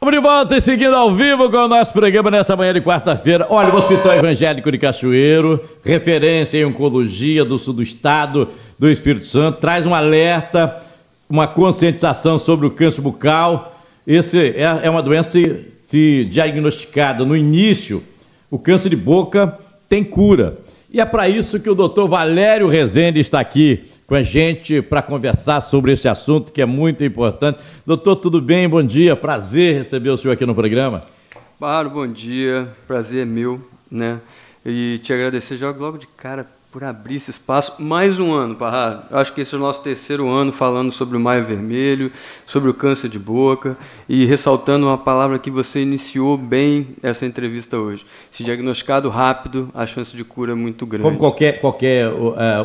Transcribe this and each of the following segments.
Estamos de volta e seguindo ao vivo com o nosso programa nessa manhã de quarta-feira. Olha, o Hospital Evangélico de Cachoeiro, referência em oncologia do sul do estado do Espírito Santo, traz um alerta, uma conscientização sobre o câncer bucal. Esse é uma doença, se diagnosticada no início, o câncer de boca tem cura. E é para isso que o doutor Valério Rezende está aqui com a gente para conversar sobre esse assunto que é muito importante. Doutor, tudo bem? Bom dia, prazer receber o senhor aqui no programa. Claro, bom dia, prazer é meu, né? E te agradecer já logo de cara por abrir esse espaço. Mais um ano, Parrado. Acho que esse é o nosso terceiro ano falando sobre o Maio Vermelho, sobre o câncer de boca e ressaltando uma palavra que você iniciou bem essa entrevista hoje. Se diagnosticado rápido, a chance de cura é muito grande. Como qualquer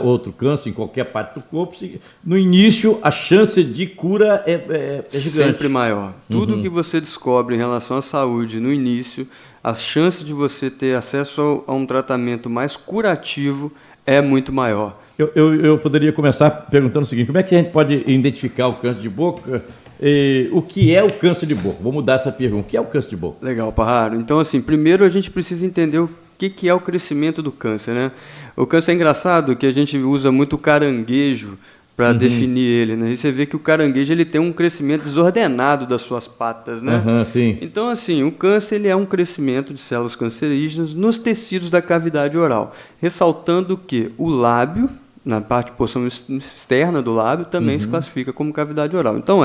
outro câncer em qualquer parte do corpo, no início a chance de cura é gigante. Sempre maior. Tudo que você descobre em relação à saúde no início, a chance de você ter acesso a um tratamento mais curativo é muito maior. Eu poderia começar perguntando o seguinte: como é que a gente pode identificar o câncer de boca? O que é o câncer de boca? Vou mudar essa pergunta. O que é o câncer de boca? Legal, Parraro. Então, assim, primeiro a gente precisa entender o que é o crescimento do câncer, né? O câncer é engraçado que a gente usa muito o caranguejo para definir ele, né? E você vê que o caranguejo ele tem um crescimento desordenado das suas patas, né? Sim. Então, assim, o câncer ele é um crescimento de células cancerígenas nos tecidos da cavidade oral, ressaltando que o lábio, na porção externa do lábio, também se classifica como cavidade oral. Então,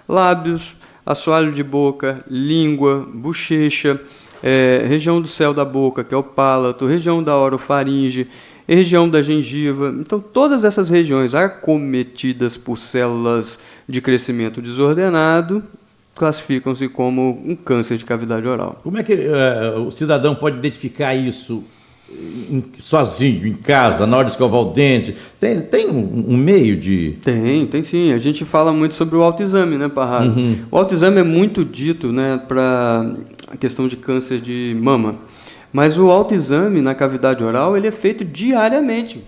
lábios, assoalho de boca, língua, bochecha, região do céu da boca, que é o palato, região da orofaringe, região da gengiva. Então, todas essas regiões acometidas por células de crescimento desordenado classificam-se como um câncer de cavidade oral. Como é que o cidadão pode identificar isso sozinho, em casa, na hora de escovar o dente? Tem um meio de... Tem sim. A gente fala muito sobre o autoexame, né, Parrado? O autoexame é muito dito, né, para a questão de câncer de mama. Mas o autoexame na cavidade oral ele é feito diariamente.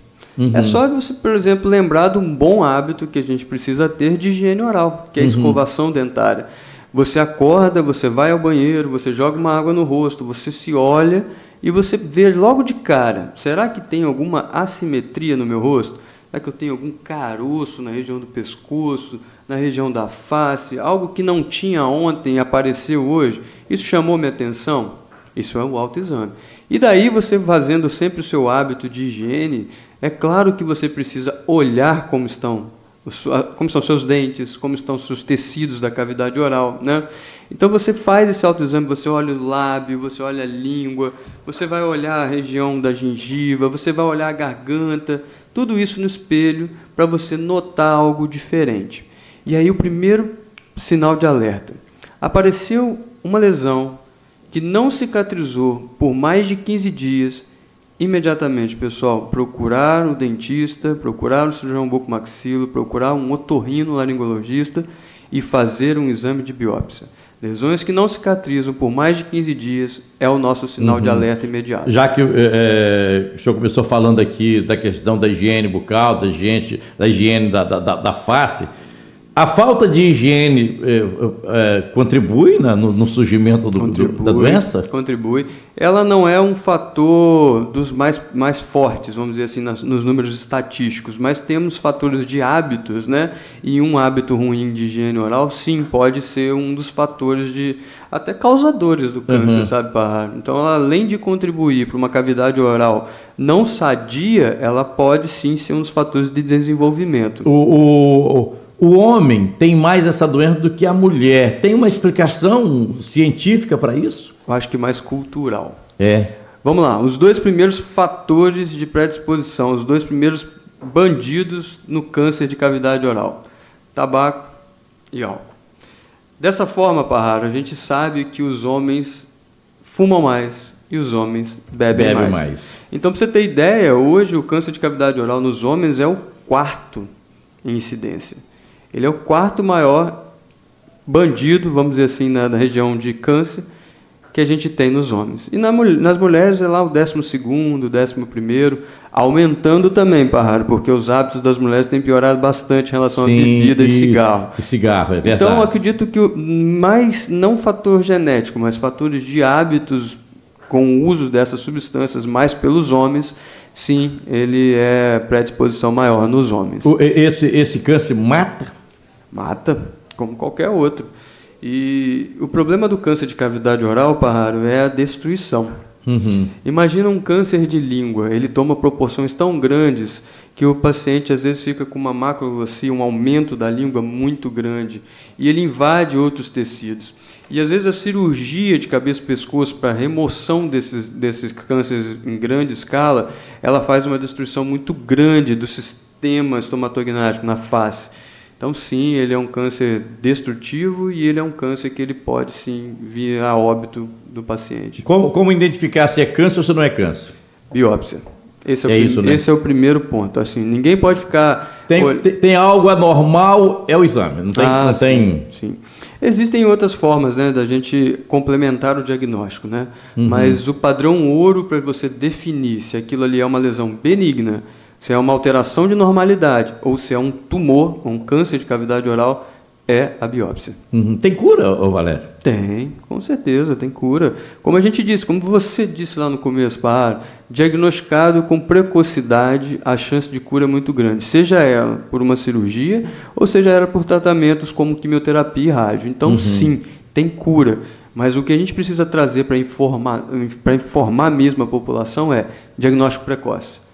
É só você, por exemplo, lembrar de um bom hábito que a gente precisa ter de higiene oral, que é a escovação dentária. Você acorda, você vai ao banheiro, você joga uma água no rosto, você se olha e você vê logo de cara, será que tem alguma assimetria no meu rosto? Será que eu tenho algum caroço na região do pescoço, na região da face, algo que não tinha ontem e apareceu hoje? Isso chamou minha atenção? Isso é o autoexame. E daí, você fazendo sempre o seu hábito de higiene, é claro que você precisa olhar como estão seus dentes, como estão seus tecidos da cavidade oral, né? Então, você faz esse autoexame, você olha o lábio, você olha a língua, você vai olhar a região da gengiva, você vai olhar a garganta, tudo isso no espelho, para você notar algo diferente. E aí, o primeiro sinal de alerta. Apareceu uma lesão que não cicatrizou por mais de 15 dias, imediatamente, pessoal, procurar o dentista, procurar o cirurgião bucomaxilo, procurar um otorrinolaringologista e fazer um exame de biópsia. Lesões que não cicatrizam por mais de 15 dias é o nosso sinal de alerta imediato. Já que o senhor começou falando aqui da questão da higiene bucal, da higiene da face, a falta de higiene contribui no surgimento da doença? Contribui. Ela não é um fator dos mais fortes, vamos dizer assim, nos números estatísticos, mas temos fatores de hábitos, né? E um hábito ruim de higiene oral, sim, pode ser um dos fatores até causadores do câncer, sabe, Parraro? Então, ela, além de contribuir para uma cavidade oral não sadia, ela pode sim ser um dos fatores de desenvolvimento. O homem tem mais essa doença do que a mulher. Tem uma explicação científica para isso? Eu acho que mais cultural. Vamos lá, os dois primeiros fatores de predisposição, os dois primeiros bandidos no câncer de cavidade oral: tabaco e álcool. Dessa forma, Parraro, a gente sabe que os homens fumam mais e os homens bebem mais. Então, para você ter ideia, hoje o câncer de cavidade oral nos homens é o 4º em incidência. Ele é o 4º maior bandido, vamos dizer assim, na região de câncer, que a gente tem nos homens. E nas mulheres é lá o 12º, 11º, aumentando também, Parrado, porque os hábitos das mulheres têm piorado bastante em relação à bebida e cigarro. E cigarro, é verdade. Então, eu acredito que mais, não fator genético, mas fatores de hábitos com o uso dessas substâncias mais pelos homens, sim, ele é predisposição maior nos homens. Esse câncer mata? Mata, como qualquer outro. E o problema do câncer de cavidade oral, Parrado, é a destruição. Imagina um câncer de língua, ele toma proporções tão grandes que o paciente às vezes fica com uma macroglossia, um aumento da língua muito grande, e ele invade outros tecidos. E às vezes a cirurgia de cabeça e pescoço para remoção desses cânceres em grande escala, ela faz uma destruição muito grande do sistema estomatognático na face. Então, sim, ele é um câncer destrutivo e ele é um câncer que ele pode, sim, vir a óbito do paciente. Como identificar se é câncer ou se não é câncer? Biópsia. Esse né? é o primeiro ponto. Assim, ninguém pode ficar... Tem algo anormal, é o exame. Não tem... Sim. Existem outras formas, né, da gente complementar o diagnóstico, né? Mas o padrão ouro para você definir se aquilo ali é uma lesão benigna, se é uma alteração de normalidade ou se é um tumor, um câncer de cavidade oral, é a biópsia. Tem cura, Valério? Tem, com certeza, tem cura. Como a gente disse, como você disse lá no começo, diagnosticado com precocidade, a chance de cura é muito grande, seja ela por uma cirurgia ou seja ela por tratamentos como quimioterapia e rádio. Então, sim, tem cura. Mas o que a gente precisa trazer para informar mesmo a população é diagnóstico precoce.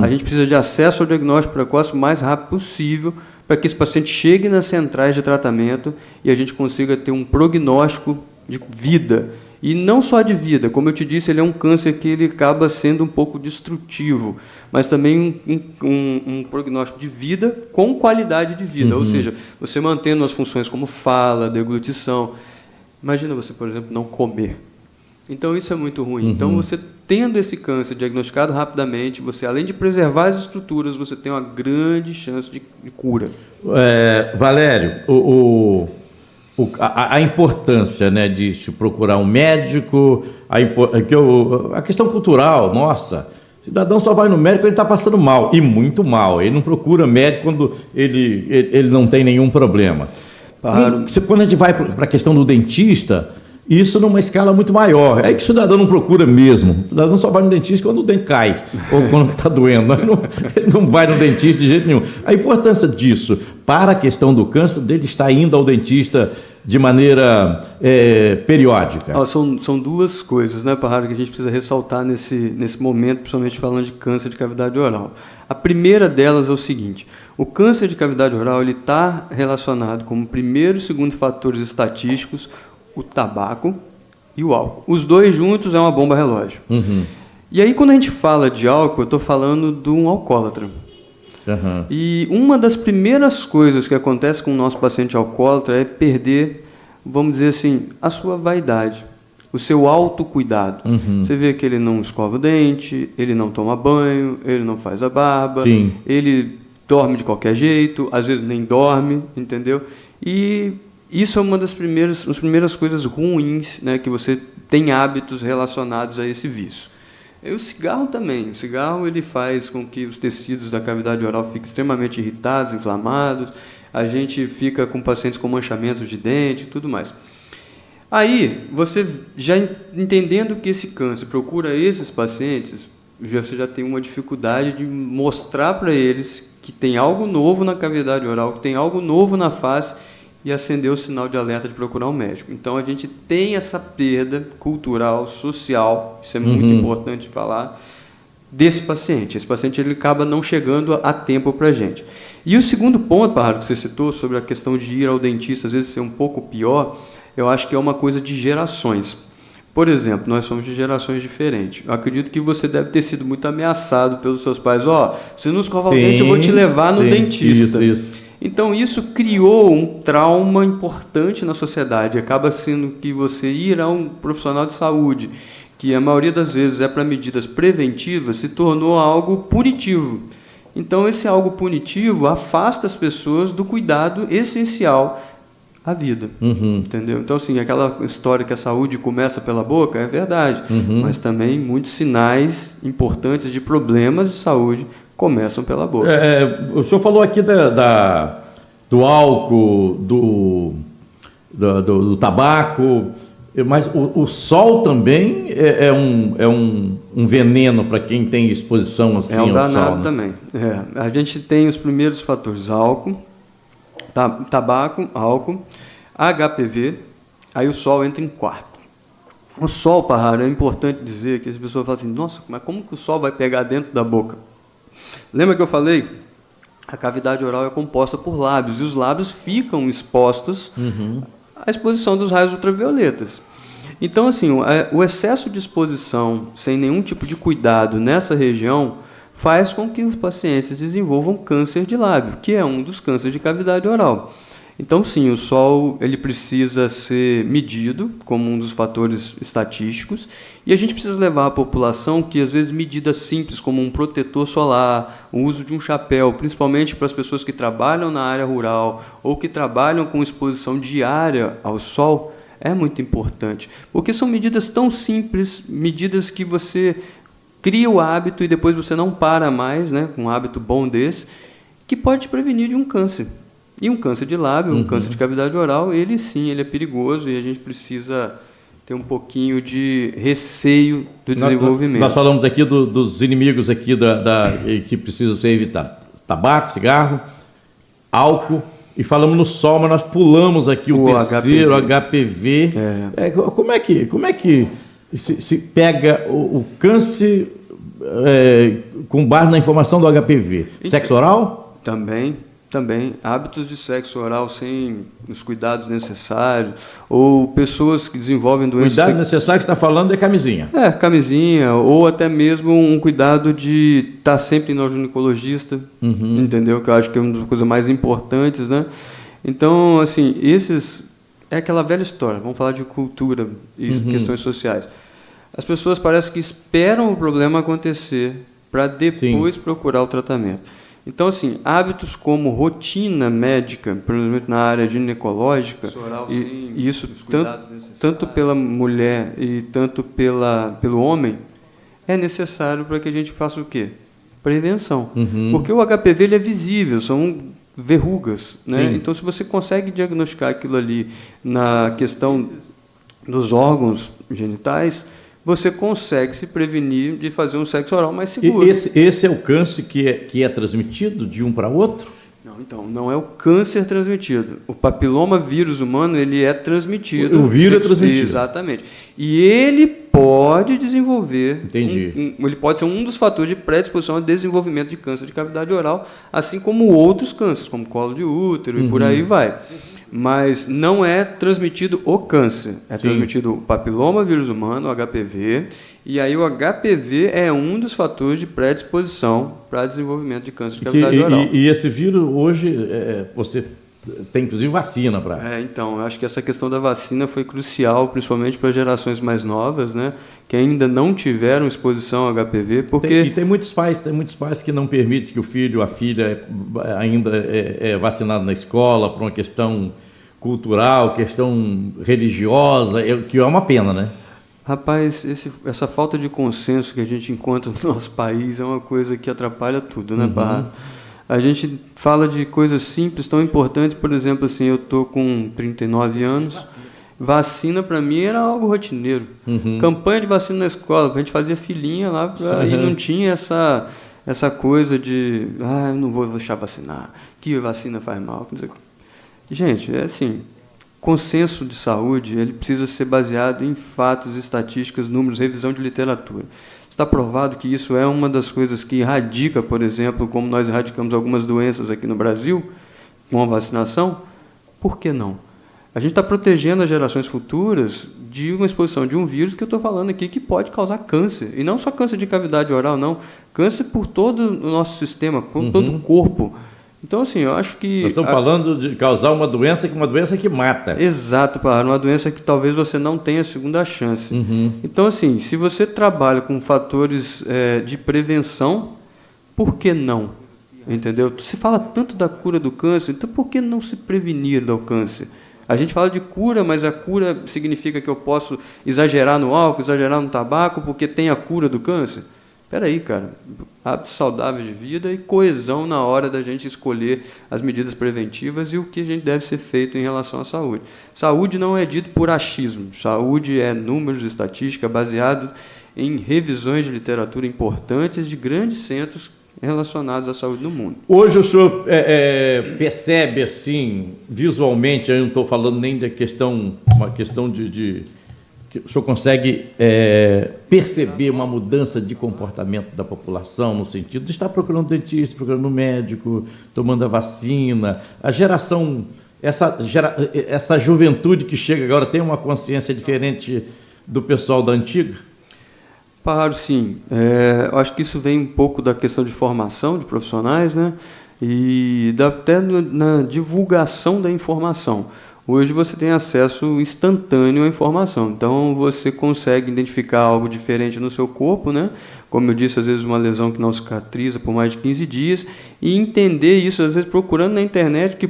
A gente precisa de acesso ao diagnóstico precoce o mais rápido possível para que esse paciente chegue nas centrais de tratamento e a gente consiga ter um prognóstico de vida. E não só de vida, como eu te disse, ele é um câncer que ele acaba sendo um pouco destrutivo, mas também um prognóstico de vida com qualidade de vida, ou seja, você mantendo as funções como fala, deglutição. Imagina você, por exemplo, não comer. Então, isso é muito ruim. Então, você tendo esse câncer diagnosticado rapidamente, você, além de preservar as estruturas, você tem uma grande chance de cura. Valério, a importância, né, de se procurar um médico, a questão cultural, nossa, o cidadão só vai no médico quando ele está passando mal, e muito mal. Ele não procura médico quando ele não tem nenhum problema. Quando a gente vai para a questão do dentista, isso numa escala muito maior. É que o cidadão não procura mesmo. O cidadão só vai no dentista quando o dente cai, ou quando está doendo. Ele não vai no dentista de jeito nenhum. A importância disso para a questão do câncer, dele estar indo ao dentista de maneira periódica. São duas coisas, né, Parrado, que a gente precisa ressaltar nesse momento, principalmente falando de câncer de cavidade oral. A primeira delas é o seguinte: o câncer de cavidade oral está relacionado como primeiro e segundo fatores estatísticos o tabaco e o álcool. Os dois juntos é uma bomba relógio. E aí, quando a gente fala de álcool, eu estou falando de um alcoólatra. E uma das primeiras coisas que acontece com o nosso paciente alcoólatra é perder, vamos dizer assim, a sua vaidade, o seu autocuidado. Você vê que ele não escova o dente, ele não toma banho, ele não faz a barba, ele dorme de qualquer jeito, às vezes nem dorme, entendeu? E isso é uma das primeiras coisas ruins, né, que você tem hábitos relacionados a esse vício. E o cigarro também. O cigarro ele faz com que os tecidos da cavidade oral fiquem extremamente irritados, inflamados. A gente fica com pacientes com manchamentos de dente e tudo mais. Aí, você já entendendo que esse câncer procura esses pacientes, você já tem uma dificuldade de mostrar para eles que tem algo novo na cavidade oral, que tem algo novo na face, e acender o sinal de alerta de procurar um médico. Então, a gente tem essa perda cultural, social, isso é muito importante falar, desse paciente. Esse paciente ele acaba não chegando a tempo para a gente. E o segundo ponto, Parrado, que você citou, sobre a questão de ir ao dentista, às vezes ser um pouco pior, eu acho que é uma coisa de gerações. Por exemplo, nós somos de gerações diferentes. Eu acredito que você deve ter sido muito ameaçado pelos seus pais. Se não escovar o dente, eu vou te levar no dentista. Isso. Então, isso criou um trauma importante na sociedade. Acaba sendo que você ir a um profissional de saúde, que a maioria das vezes é para medidas preventivas, se tornou algo punitivo. Então, esse algo punitivo afasta as pessoas do cuidado essencial a vida, entendeu? Então, assim, aquela história que a saúde começa pela boca é verdade, mas também muitos sinais importantes de problemas de saúde começam pela boca. O senhor falou aqui do álcool, do tabaco, mas o sol também é um veneno para quem tem exposição assim ao sol. É um danado, né? Também. A gente tem os primeiros fatores: álcool, tabaco, álcool, HPV, aí o sol entra em quarto. O sol, Parrara, é importante dizer que as pessoas falam assim: nossa, mas como que o sol vai pegar dentro da boca? Lembra que eu falei? A cavidade oral é composta por lábios, e os lábios ficam expostos à exposição dos raios ultravioletas. Então, assim, o excesso de exposição, sem nenhum tipo de cuidado nessa região, faz com que os pacientes desenvolvam câncer de lábio, que é um dos cânceres de cavidade oral. Então, sim, o sol ele precisa ser medido como um dos fatores estatísticos, e a gente precisa levar à população que, às vezes, medidas simples, como um protetor solar, o uso de um chapéu, principalmente para as pessoas que trabalham na área rural ou que trabalham com exposição diária ao sol, é muito importante, porque são medidas tão simples, medidas que você cria o hábito e depois você não para mais, né, com um hábito bom desse, que pode te prevenir de um câncer. E um câncer de lábio, um câncer de cavidade oral, ele sim, ele é perigoso e a gente precisa ter um pouquinho de receio do desenvolvimento. Nós falamos aqui dos inimigos aqui que precisam ser evitados: tabaco, cigarro, álcool, e falamos no sol, mas nós pulamos aqui o terceiro, HPV. Como é que se pega o câncer com base na informação do HPV? Sexo oral? Também, hábitos de sexo oral sem os cuidados necessários, ou pessoas que desenvolvem doenças... Cuidado necessário que você está falando é camisinha. Camisinha, ou até mesmo um cuidado de estar sempre no ginecologista, entendeu? Que eu acho que é uma das coisas mais importantes, né? Então, assim, é aquela velha história, vamos falar de cultura e questões sociais. As pessoas parecem que esperam o problema acontecer para depois procurar o tratamento. Então, assim, hábitos como rotina médica, por exemplo, na área ginecológica, e isso tanto pela mulher e tanto pelo homem, é necessário para que a gente faça o quê? Prevenção. Porque o HPV ele é visível, são verrugas, né? Então, se você consegue diagnosticar aquilo ali na questão dos órgãos genitais, você consegue se prevenir de fazer um sexo oral mais seguro. Esse é o câncer que é transmitido de um para outro? Não, então, não é o câncer transmitido. O papiloma vírus humano, ele é transmitido. O vírus é transmitido. Exatamente. E ele pode desenvolver... Entendi. Ele pode ser um dos fatores de predisposição ao desenvolvimento de câncer de cavidade oral, assim como outros cânceres, como colo de útero e por aí vai. Mas não é transmitido o câncer, é transmitido o papiloma vírus humano, o HPV, e aí o HPV é um dos fatores de predisposição para desenvolvimento de câncer de cavidade oral. E esse vírus, hoje, você tem inclusive vacina para... Então, eu acho que essa questão da vacina foi crucial, principalmente para gerações mais novas, né, que ainda não tiveram exposição ao HPV, porque... Tem muitos pais que não permitem que o filho, a filha ainda é vacinado na escola por uma questão cultural, questão religiosa, que é uma pena, né? Rapaz, essa falta de consenso que a gente encontra no nosso país é uma coisa que atrapalha tudo, né, Parra? A gente fala de coisas simples, tão importantes, por exemplo, assim, eu estou com 39 anos, vacina para mim era algo rotineiro. Campanha de vacina na escola, a gente fazia filinha lá e não tinha essa coisa de, eu não vou deixar vacinar, que vacina faz mal, não sei o que. Gente, é assim, consenso de saúde, ele precisa ser baseado em fatos, estatísticas, números, revisão de literatura. Está provado que isso é uma das coisas que erradica, por exemplo, como nós erradicamos algumas doenças aqui no Brasil, com a vacinação. Por que não? A gente está protegendo as gerações futuras de uma exposição de um vírus que eu estou falando aqui que pode causar câncer. E não só câncer de cavidade oral, não. Câncer por todo o nosso sistema, por todo o corpo. Então, assim, eu acho que... Nós estamos falando de causar uma doença que mata. Exato, Parra, uma doença que talvez você não tenha segunda chance. Então, assim, se você trabalha com fatores de prevenção, por que não? Entendeu? Se fala tanto da cura do câncer, então por que não se prevenir do câncer? A gente fala de cura, mas a cura significa que eu posso exagerar no álcool, exagerar no tabaco, porque tem a cura do câncer? Espera aí, cara. Hábitos saudáveis de vida e coesão na hora da gente escolher as medidas preventivas e o que a gente deve ser feito em relação à saúde. Saúde não é dito por achismo. Saúde é números, estatística, baseado em revisões de literatura importantes de grandes centros relacionados à saúde no mundo. Hoje o senhor percebe assim, visualmente, eu não estou falando nem da questão, uma questão de que o senhor consegue perceber uma mudança de comportamento da população no sentido de estar procurando dentista, procurando médico, tomando a vacina, a geração, essa juventude que chega agora tem uma consciência diferente do pessoal da antiga? Claro, sim. Eu acho que isso vem um pouco da questão de formação de profissionais, né? E até na divulgação da informação. Hoje você tem acesso instantâneo à informação, então você consegue identificar algo diferente no seu corpo, né? Como eu disse, às vezes uma lesão que não cicatriza por mais de 15 dias, e entender isso, às vezes procurando na internet, que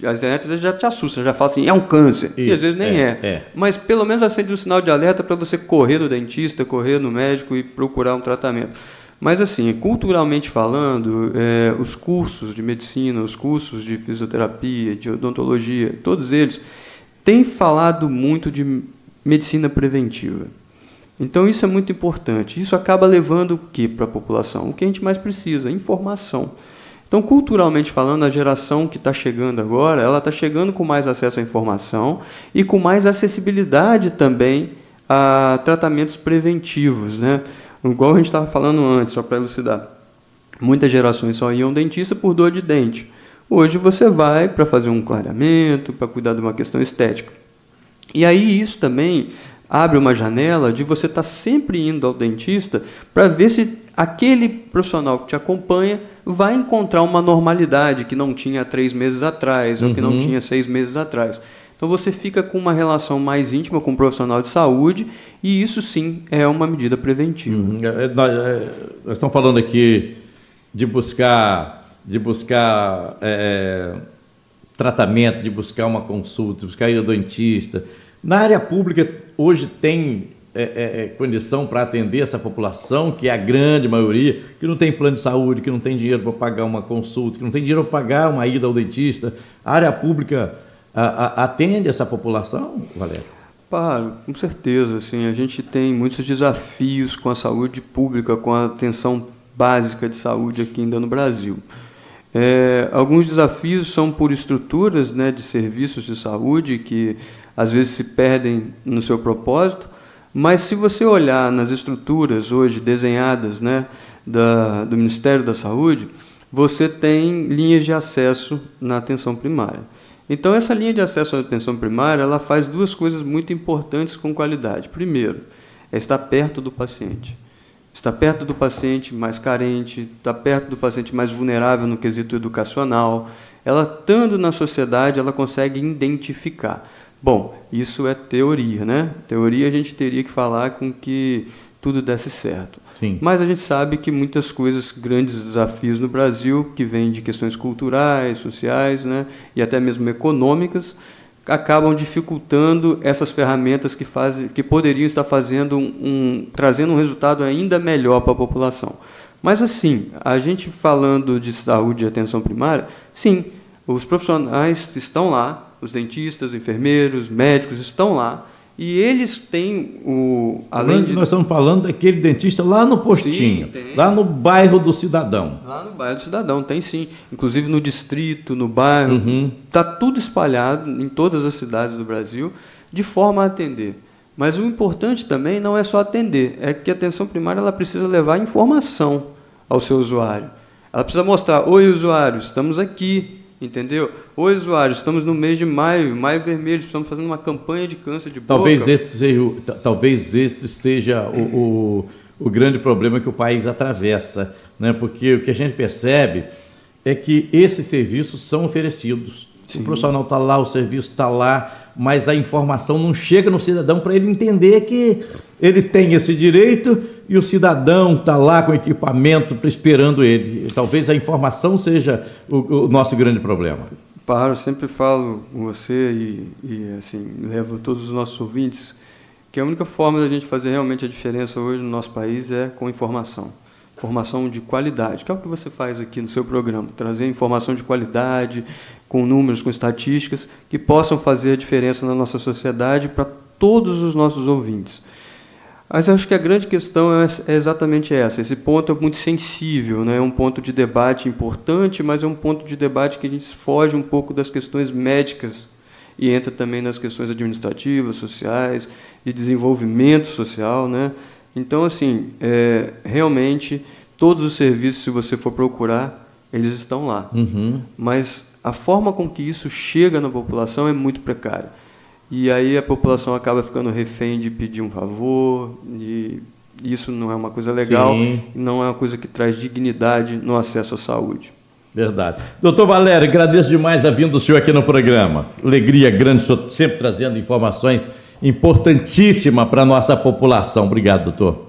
a internet já te assusta, já fala assim, é um câncer, isso, e às vezes nem é. Mas pelo menos acende um sinal de alerta para você correr no dentista, correr no médico e procurar um tratamento. Mas assim, culturalmente falando, os cursos de medicina, os cursos de fisioterapia, de odontologia, todos eles têm falado muito de medicina preventiva. Então isso é muito importante. Isso acaba levando o que para a população? O que a gente mais precisa? Informação. Então, culturalmente falando, a geração que está chegando agora, ela está chegando com mais acesso à informação e com mais acessibilidade também a tratamentos preventivos, né? Igual a gente estava falando antes, só para elucidar. Muitas gerações só iam ao dentista por dor de dente. Hoje você vai para fazer um clareamento, para cuidar de uma questão estética. E aí isso também abre uma janela de você estar sempre indo ao dentista para ver se aquele profissional que te acompanha vai encontrar uma normalidade que não tinha 3 meses atrás, ou que não tinha 6 meses atrás. Então você fica com uma relação mais íntima com um profissional de saúde e isso sim é uma medida preventiva. Nós estamos falando aqui de buscar tratamento, de buscar uma consulta, de buscar ir ao dentista. Na área pública hoje tem condição para atender essa população, que é a grande maioria, que não tem plano de saúde, que não tem dinheiro para pagar uma consulta, que não tem dinheiro para pagar uma ida ao dentista. A área pública atende essa população, Valério? Claro, com certeza. Assim, a gente tem muitos desafios com a saúde pública, com a atenção básica de saúde aqui ainda no Brasil. Alguns desafios são por estruturas, né, de serviços de saúde que às vezes se perdem no seu propósito, mas se você olhar nas estruturas hoje desenhadas, né, do Ministério da Saúde, você tem linhas de acesso na atenção primária. Então, essa linha de acesso à atenção primária, ela faz 2 coisas muito importantes com qualidade. Primeiro, é estar perto do paciente. Estar perto do paciente mais carente, estar perto do paciente mais vulnerável no quesito educacional. Ela, estando na sociedade, ela consegue identificar. Bom, isso é teoria, né? Teoria a gente teria que falar com que tudo desse certo. Sim. Mas a gente sabe que muitas coisas, grandes desafios no Brasil, que vêm de questões culturais, sociais, né, e até mesmo econômicas, acabam dificultando essas ferramentas que poderiam estar trazendo um resultado ainda melhor para a população. Mas assim, a gente falando de saúde e atenção primária, sim, os profissionais estão lá, os dentistas, enfermeiros, médicos estão lá, e eles têm Nós estamos falando daquele dentista lá no postinho, sim, lá no bairro do cidadão. Lá no bairro do cidadão, tem sim. Inclusive no distrito, no bairro, está tudo espalhado em todas as cidades do Brasil, de forma a atender. Mas o importante também não é só atender, é que a atenção primária ela precisa levar informação ao seu usuário. Ela precisa mostrar, oi usuário, estamos aqui. Entendeu? Oi, usuários, estamos no mês de maio vermelho, estamos fazendo uma campanha de câncer de boca. Talvez esse seja o grande problema que o país atravessa, né? Porque o que a gente percebe é que esses serviços são oferecidos. Sim. O profissional está lá, o serviço está lá, mas a informação não chega no cidadão para ele entender que ele tem esse direito e o cidadão está lá com equipamento esperando ele. Talvez a informação seja o nosso grande problema. Claro, eu sempre falo com você e assim, levo todos os nossos ouvintes que a única forma da gente fazer realmente a diferença hoje no nosso país é com informação. Informação de qualidade, que é o que você faz aqui no seu programa, trazer informação de qualidade, com números, com estatísticas, que possam fazer a diferença na nossa sociedade para todos os nossos ouvintes. Mas acho que a grande questão é exatamente essa. Esse ponto é muito sensível, né? É um ponto de debate importante, mas é um ponto de debate que a gente foge um pouco das questões médicas e entra também nas questões administrativas, sociais, de desenvolvimento social, né? Então, assim, realmente, todos os serviços, se você for procurar, eles estão lá. Mas a forma com que isso chega na população é muito precária. E aí a população acaba ficando refém de pedir um favor, e isso não é uma coisa legal, não é uma coisa que traz dignidade no acesso à saúde. Verdade. Doutor Valério, agradeço demais a vinda do senhor aqui no programa. Alegria grande, o senhor sempre trazendo informações importantíssimas para a nossa população. Obrigado, doutor.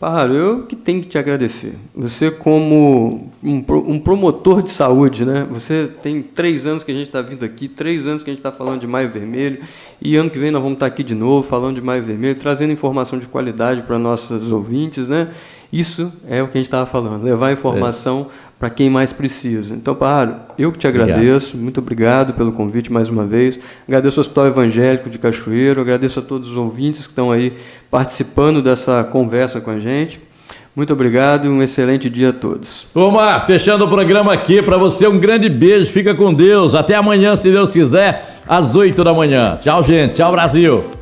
Pássaro, eu que tenho que te agradecer. Você como um promotor de saúde, né? Você tem 3 anos que a gente está vindo aqui, 3 anos que a gente está falando de Maio Vermelho, e ano que vem nós vamos estar aqui de novo falando de Maio Vermelho, trazendo informação de qualidade para nossos ouvintes, né? Isso é o que a gente estava falando, levar informação para quem mais precisa. Então, Pássaro, eu que te agradeço, muito obrigado pelo convite mais uma vez, agradeço ao Hospital Evangélico de Cachoeiro, agradeço a todos os ouvintes que estão aí participando dessa conversa com a gente. Muito obrigado e um excelente dia a todos. Omar, fechando o programa aqui, para você um grande beijo, fica com Deus, até amanhã, se Deus quiser, às 8 da manhã. Tchau, gente, tchau, Brasil.